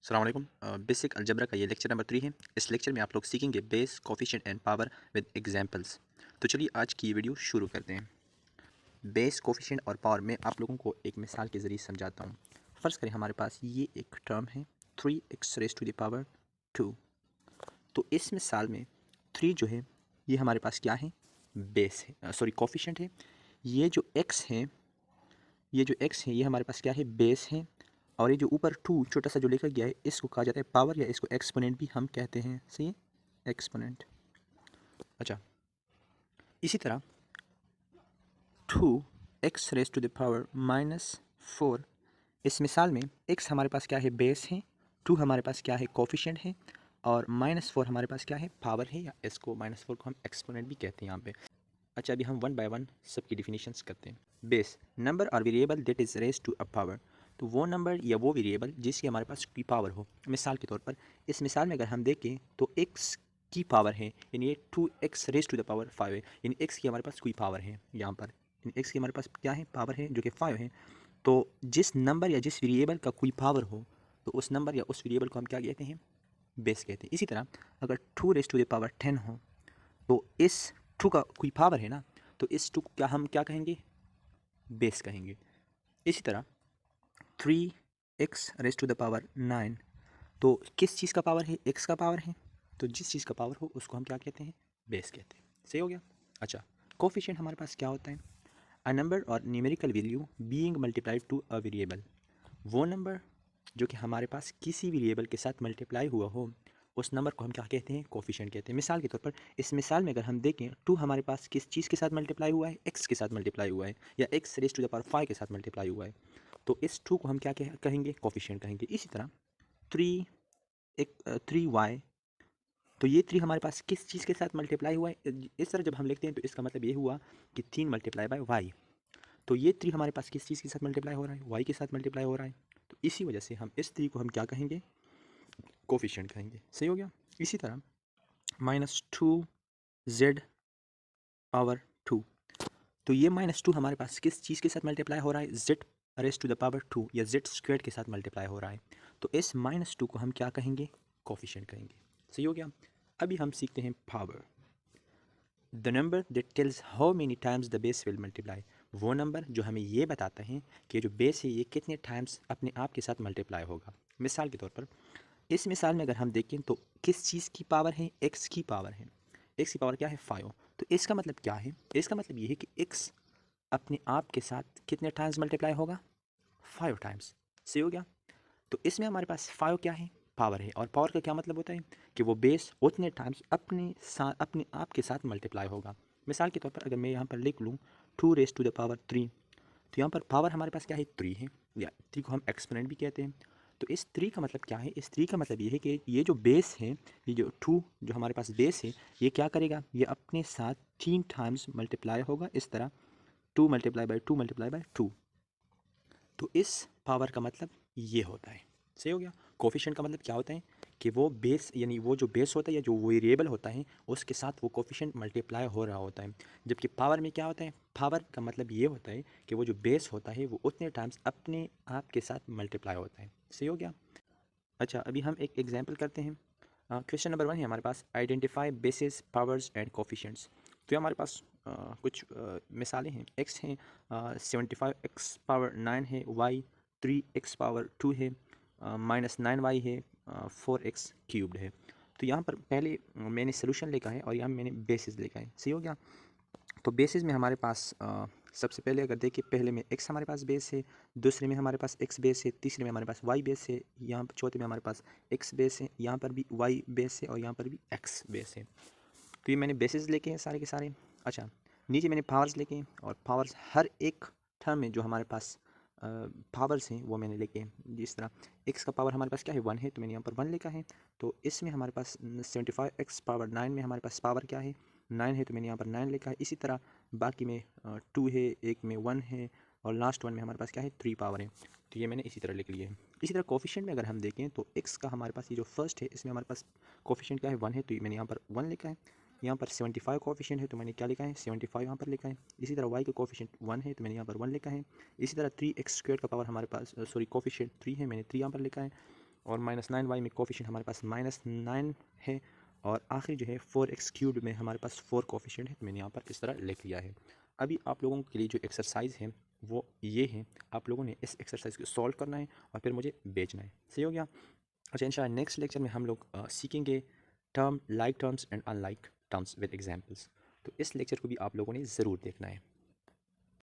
अस्सलाम वालेकुम। Basic algebra का ये लेक्चर नंबर 3 है। इस लेक्चर में आप लोग सीखेंगे base, coefficient and power with examples. तो चलिए आज की ये वीडियो शुरू करते हैं। बेस, कोफिशिएंट और पावर में आप लोगों को एक मिसाल के ज़रिए समझाता हूँ। फ़र्ज़ करें हमारे पास ये एक टर्म है 3x raise to the power 2। तो इस मिसाल में 3 जो है ये हमारे पास क्या है, बेस है, सॉरी कोफिशिएंट है। ये जो x है, ये जो x है ये हमारे पास क्या है, बेस है। और ये जो ऊपर 2 छोटा सा जो लिखा गया है इसको कहा जाता है पावर, या इसको एक्सपोनेंट भी हम कहते हैं। सही है, एक्सपोनेंट। अच्छा, इसी तरह 2x raise to the power -4, इस मिसाल में x हमारे पास क्या है, बेस है, 2 हमारे पास क्या है, कोफिशिएंट है, और -4 हमारे पास क्या है, पावर है, या इसको -4 को हम एक्सपोनेंट भी कहते हैं यहाँ पे। अच्छा, अभी हम वन बाय वन सबकी डिफिनीशंस करते हैं। बेस, नंबर और variable that is raise to a power. तो वो नंबर या वो वेरिएबल जिसकी हमारे पास की पावर हो। मिसाल के तौर पर इस मिसाल में अगर हम देखें तो x की पावर है, यानी ये 2x raise to the power 5 है, यानी x की हमारे पास कोई पावर है यहाँ पर, यानी x की हमारे पास क्या है, पावर है, जो कि 5 है। तो जिस नंबर या जिस वेरिएबल का कोई पावर हो तो उस नंबर या उस वेरिएबल को हम क्या कहते हैं, बेस कहते हैं। इसी तरह अगर 2 रेज टू द पावर 10 हो तो इस 2 का कोई पावर है ना, तो इस 2 को क्या हम क्या कहेंगे, बेस कहेंगे। इसी तरह 3x raise to the power 9, तो किस चीज़ का पावर है, x का पावर है, तो जिस चीज़ का पावर हो उसको हम क्या कहते हैं, बेस कहते हैं। सही हो गया। अच्छा, कोफिशिएंट हमारे पास क्या होता है, अ नंबर और numerical value being multiplied to a variable. वो नंबर जो कि हमारे पास किसी वेरिएबल के साथ मल्टीप्लाई हुआ हो उस नंबर को हम क्या कहते हैं, कोफिशिएंट कहते हैं। मिसाल के तौर पर इस मिसाल में अगर हम देखें 2 हमारे पास किस चीज़ के साथ मल्टीप्लाई हुआ है, x के साथ मल्टीप्लाई हुआ है, या x raise to the power 5 के साथ मल्टीप्लाई हुआ है, तो इस 2 को हम क्या कहेंगे, कोफिशिएंट कहेंगे। इसी तरह 3 3y, तो ये 3 हमारे पास किस चीज़ के साथ मल्टीप्लाई हुआ है, इस तरह जब हम लिखते हैं तो इसका मतलब ये हुआ कि 3 मल्टीप्लाई बाय y। तो ये 3 हमारे पास किस चीज़ के साथ मल्टीप्लाई हो रहा है, y के साथ मल्टीप्लाई हो रहा है। तो इसी वजह से हम इस 3 को हम क्या कहेंगे, कोफिशिएंट कहेंगे। सही हो गया। इसी तरह -2z पावर 2, तो ये -2 हमारे पास किस चीज़ के साथ मल्टीप्लाई हो रहा है, z raise to the power 2 या z स्क्वायर के साथ मल्टीप्लाई हो रहा है। तो इस -2 को हम क्या कहेंगे, कोफिशिएंट कहेंगे। सही हो गया। अभी हम सीखते हैं power. The number that tells how many times the base will multiply, वो नंबर जो हमें ये बताता है कि जो बेस है ये कितने टाइम्स अपने आप के साथ मल्टीप्लाई होगा। मिसाल के तौर पर इस मिसाल में अगर हम देखें तो किस चीज़ की पावर है, x की पावर है। x की पावर क्या है, 5। तो इसका मतलब क्या है, इसका मतलब ये है कि x अपने आप के साथ कितने टाइम्स मल्टीप्लाई होगा, 5 टाइम्स। सही हो गया। तो इसमें हमारे पास 5 क्या है, पावर है, और पावर का क्या मतलब होता है कि वो बेस उतने टाइम्स अपने आप के साथ मल्टीप्लाई होगा। मिसाल के तौर पर अगर मैं यहाँ पर लिख लूँ 2 रेज टू द पावर 3, तो यहाँ पर पावर हमारे पास क्या है, 3 है, या 3 को हम एक्सपोनेंट भी कहते हैं। तो इस 3 का मतलब क्या है, इस 3 का मतलब ये है कि ये जो बेस है, ये जो 2 जो हमारे पास बेस है, ये क्या करेगा, ये अपने साथ 3 टाइम्स मल्टीप्लाई होगा। इस तरह 2 मल्टीप्लाई बाय 2 मल्टीप्लाई बाय 2। तो इस पावर का मतलब ये होता है। सही हो गया। कोफिशिएंट का मतलब क्या होता है कि वो बेस, यानी वो जो बेस होता है या जो वेरिएबल होता है उसके साथ वो कोफिशिएंट मल्टीप्लाई हो रहा होता है। जबकि पावर में क्या होता है, पावर का मतलब ये होता है कि वो जो बेस होता है वो उतने टाइम्स अपने आप के साथ मल्टीप्लाई होता है। सही हो गया। अच्छा, अभी हम एक एग्जाम्पल करते हैं। क्वेश्चन नंबर 1 है हमारे पास, identify basis, powers and coefficients. तो ये हमारे पास कुछ मिसालें हैं। एक्स हैं 75, एक्स पावर 9 है, वाई 3x पावर 2 है, -9y है, 4x क्यूब्ड है। तो यहाँ पर पहले मैंने सोल्यूशन लिखा है और यहाँ मैंने बेसिस लिखा है। सही हो गया। तो बेसिस में हमारे पास सबसे पहले अगर देखिए, पहले में x हमारे पास बेस है, दूसरे में हमारे पास x बेस है, तीसरे में हमारे पास y बेस है, यहाँ पर चौथे में हमारे पास x बेस है, यहाँ पर भी y बेस है, और यहाँ पर भी x बेस है। तो ये मैंने बेसिस लेके हैं सारे के सारे। अच्छा, नीचे मैंने पावर्स लेके हैं, और पावर्स हर एक टर्म में जो हमारे पास पावर्स हैं वो मैंने लेके हैं। जिस तरह x का पावर हमारे पास क्या है, 1 है, तो मैंने यहाँ पर 1 लिखा है। तो इसमें हमारे पास 75x पावर 9 में हमारे पास पावर क्या है, 9 है, तो मैंने यहाँ पर 9 लिखा है। इसी तरह बाकी में 2 है, एक में 1 है, और लास्ट वन में हमारे पास क्या है, 3 पावर है। तो ये मैंने इसी तरह लिख लिया है। इसी तरह कोफिशिएंट में अगर हम देखें तो x का हमारे पास ये जो फर्स्ट है इसमें हमारे पास कोफिशिएंट क्या है, 1 है, तो ये मैंने यहाँ पर 1 लिखा है। यहाँ पर 75 कोफिशिएंट है, तो मैंने क्या लिखा है, 75 यहाँ पर लिखा है। इसी तरह y का कोफिशिएंट 1 है, तो मैंने यहाँ पर 1 लिखा है। इसी तरह 3x स्क्वायर का पावर हमारे पास, सॉरी कोफिशिएंट 3 है, मैंने 3 यहाँ पर लिखा है। और -9y में कोफिशिएंट हमारे पास -9 है, और आखिरी जो है 4x³ में हमारे पास 4 कोफिशिएंट है, तो मैंने यहाँ पर इस तरह लिख लिया है। अभी आप लोगों के लिए जो एक्सरसाइज है वो ये है, आप लोगों ने इस एक्सरसाइज को सॉल्व करना है और फिर मुझे भेजना है। सही हो गया? अच्छा, इंशाल्लाह नेक्स्ट लेक्चर में हम लोग सीखेंगे term, like terms and unlike terms with examples. तो इस लेक्चर को भी आप लोगों ने ज़रूर देखना है।